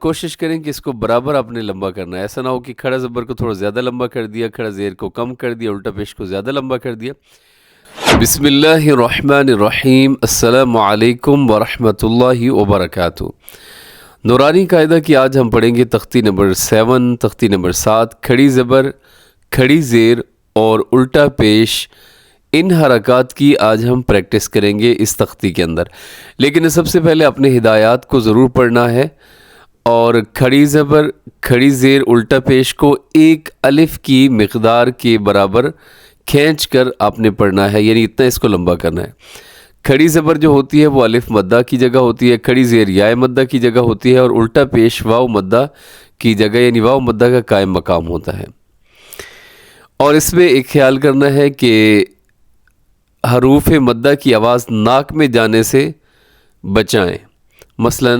کوشش کریں کہ اس کو برابر آپ نے لمبا کرنا ہے، ایسا نہ ہو کہ کھڑا زبر کو تھوڑا زیادہ لمبا کر دیا، کھڑا زیر کو کم کر دیا، الٹا پیش کو زیادہ لمبا کر دیا۔ بسم اللہ الرحمن الرحیم، السلام علیکم ورحمۃ اللہ وبرکاتہ۔ نورانی قاعدہ کی آج ہم پڑھیں گے تختی نمبر 7، تختی نمبر 7، کھڑی زبر، کھڑی زیر اور الٹا پیش، ان حرکات کی آج ہم پریکٹس کریں گے اس تختی کے اندر۔ لیکن سب سے پہلے اپنے ہدایات کو ضرور پڑھنا ہے، اور کھڑی زبر، کھڑی زیر، الٹا پیش کو ایک الف کی مقدار کے برابر کھینچ کر آپ نے پڑھنا ہے، یعنی اتنا اس کو لمبا کرنا ہے۔ کھڑی زبر جو ہوتی ہے وہ الف مدہ کی جگہ ہوتی ہے، کھڑی زیر یا مدہ کی جگہ ہوتی ہے، اور الٹا پیش واو مدہ کی جگہ، یعنی واو مدہ کا قائم مقام ہوتا ہے۔ اور اس میں ایک خیال کرنا ہے کہ حروف مدہ کی آواز ناک میں جانے سے بچائیں۔ مثلا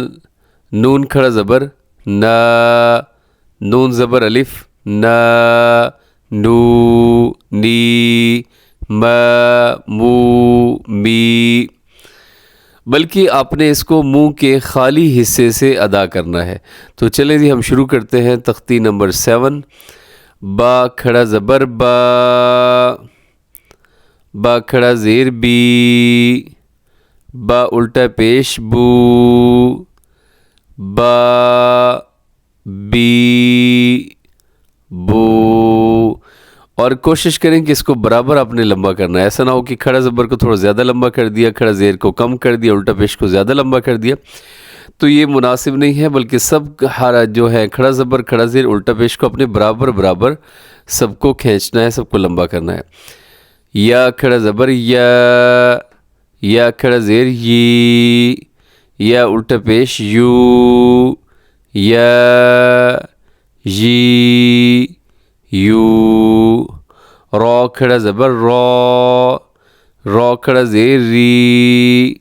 نون کھڑا زبر نا، نون زبر الف نا، نو، نی، مو، می، بلکہ آپ نے اس کو منہ کے خالی حصے سے ادا کرنا ہے۔ تو چلیں جی ہم شروع کرتے ہیں تختی نمبر 7۔ با کھڑا زبر با، با کھڑا زیر بی، با الٹا پیش بو، با، بی، بو، اور کوشش کریں کہ اس کو برابر آپ نے لمبا کرنا ہے، ایسا نہ ہو کہ کھڑا زبر کو تھوڑا زیادہ لمبا کر دیا، کھڑا زیر کو کم کر دیا، الٹا پیش کو زیادہ لمبا کر دیا، تو یہ مناسب نہیں ہے۔ بلکہ سب جو ہے کھڑا زبر، کھڑا زیر، الٹا پیش کو اپنے برابر برابر سب کو کھینچنا ہے، سب کو لمبا کرنا ہے۔ یا کھڑا زبر یا کھڑا زیر یی، یا الٹا پیش یو، یا، یی، یو، را کھڑا زبر را، را کھڑا زیر ری،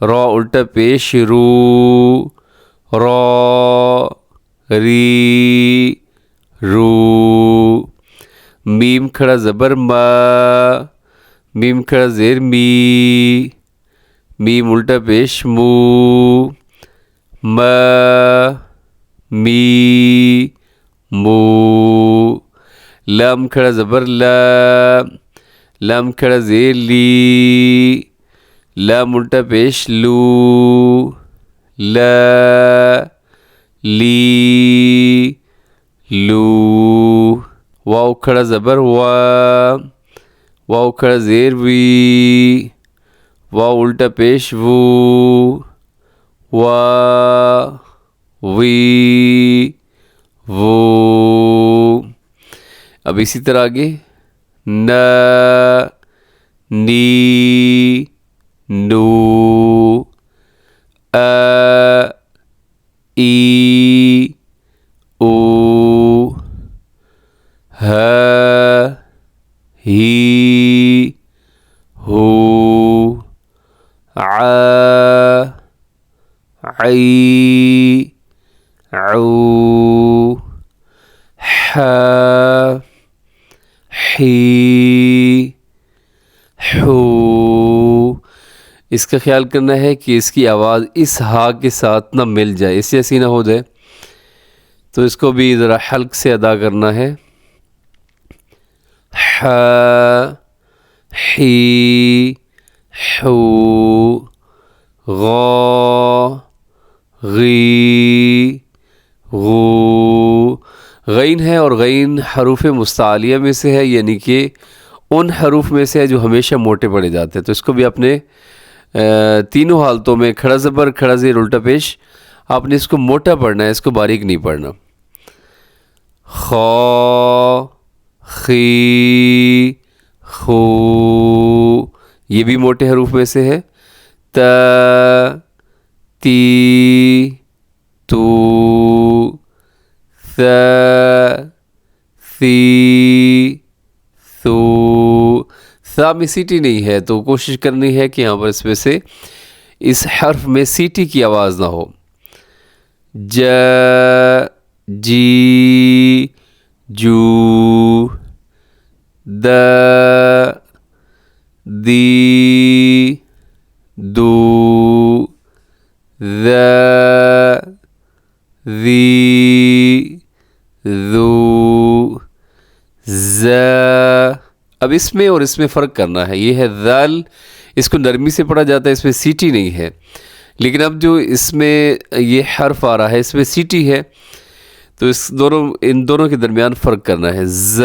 را الٹا پیش رو، را، ری، رو، میم کھڑا زبر ما، میم کھڑا زیر می، میم الٹا پیش مو، ما، می، مو، لام کھڑا زبر لا، لام کھڑا زیر لی، لام الٹا پیش لو، لا، لی، لو، واو کھڑا زبر وا، واو کھڑا زیر وی، واو الٹا پیش وو، وا، وی، وو۔ اب اسی طرح آگے نا، نی، نو، آ، ای، او، ہا، ہی، ہو، ع، عی، عو، ح، حی، حو۔ اس کا خیال کرنا ہے کہ اس کی آواز اس ہا کے ساتھ نہ مل جائے، اس جیسی نہ ہو جائے، تو اس کو بھی ذرا حلق سے ادا کرنا ہے۔ ح، حی، حو، غا، غی، غو۔ غین ہے، اور غین حروف مستعلیہ میں سے ہے، یعنی کہ ان حروف میں سے ہے جو ہمیشہ موٹے پڑے جاتے ہیں۔ تو اس کو بھی اپنے تینوں حالتوں میں کھڑا زبر، کھڑا زیر، الٹا پیش، آپ نے اس کو موٹا پڑھنا ہے، اس کو باریک نہیں پڑھنا۔ خا، خی، خو، یہ بھی موٹے حروف میں سے ہے۔ تا، تی، تو، ثا، ثی، ثو۔ ثا میں سیٹی نہیں ہے، تو کوشش کرنی ہے کہ یہاں پر اس میں سے اس حرف میں سیٹی کی آواز نہ ہو۔ جا، جی، جو، دا، دی، دو، ذا، ذی، ذو، ز۔ اب اس میں اور اس میں فرق کرنا ہے۔ یہ ہے ذال، اس کو نرمی سے پڑھا جاتا ہے، اس میں سیٹی نہیں ہے، لیکن اب جو اس میں یہ حرف آ رہا ہے اس میں سیٹی ہے، تو ان دونوں کے درمیان فرق کرنا ہے۔ ز،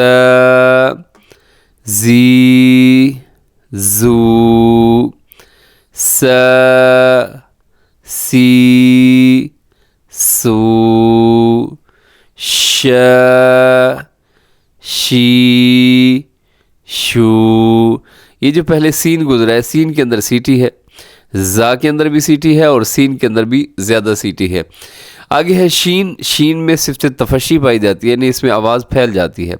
زی، زو، س، سی، سو، ش، شی، شو۔ یہ جو پہلے سین گزرا ہے، سین کے اندر سیٹی ہے، زا کے اندر بھی سیٹی ہے اور سین کے اندر بھی زیادہ سیٹی ہے۔ آگے ہے شین، شین میں صفت تفشی پائی جاتی ہے، یعنی اس میں آواز پھیل جاتی ہے۔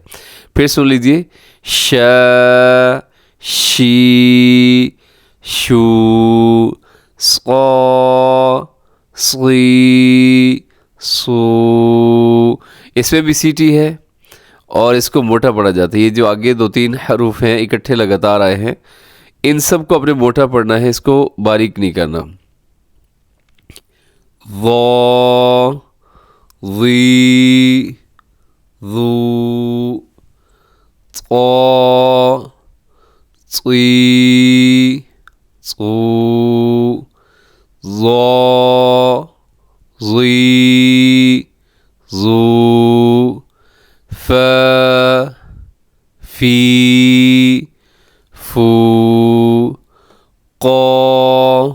پھر سن لیجئے، ش، شی، شو، صا، صی، صو۔ اس میں بھی سیٹی ہے اور اس کو موٹا پڑھا جاتا ہے۔ یہ جو آگے 2-3 حروف ہیں اکٹھے لگاتار آئے ہیں، ان سب کو اپنے موٹا پڑھنا ہے، اس کو باریک نہیں کرنا۔ ضا، ضی، ذو، طا، طی، ثو، ظا، ظی، ظو، ف، فی، فو، قا،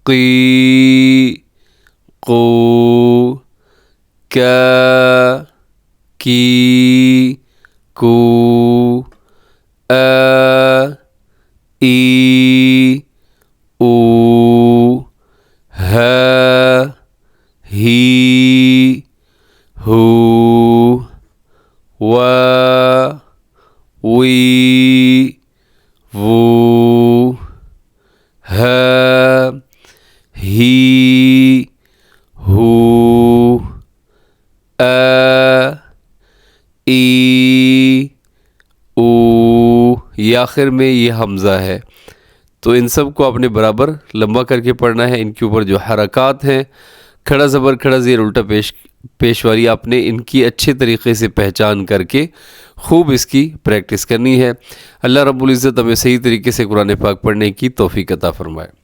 قی، قو، کا، کی، کو، ای، او، ہ، ہی، ہو، و، وی، وو، ہ، ہی، ہو، ای، او۔ یہ آخر میں یہ حمزہ ہے، تو ان سب کو اپنے برابر لمبا کر کے پڑھنا ہے۔ ان کے اوپر جو حرکات ہیں، کھڑا زبر، کھڑا زیر، الٹا پیشواری، آپ نے ان کی اچھے طریقے سے پہچان کر کے خوب اس کی پریکٹس کرنی ہے۔ اللہ رب العزت ہمیں صحیح طریقے سے قرآن پاک پڑھنے کی توفیق عطا فرمائے۔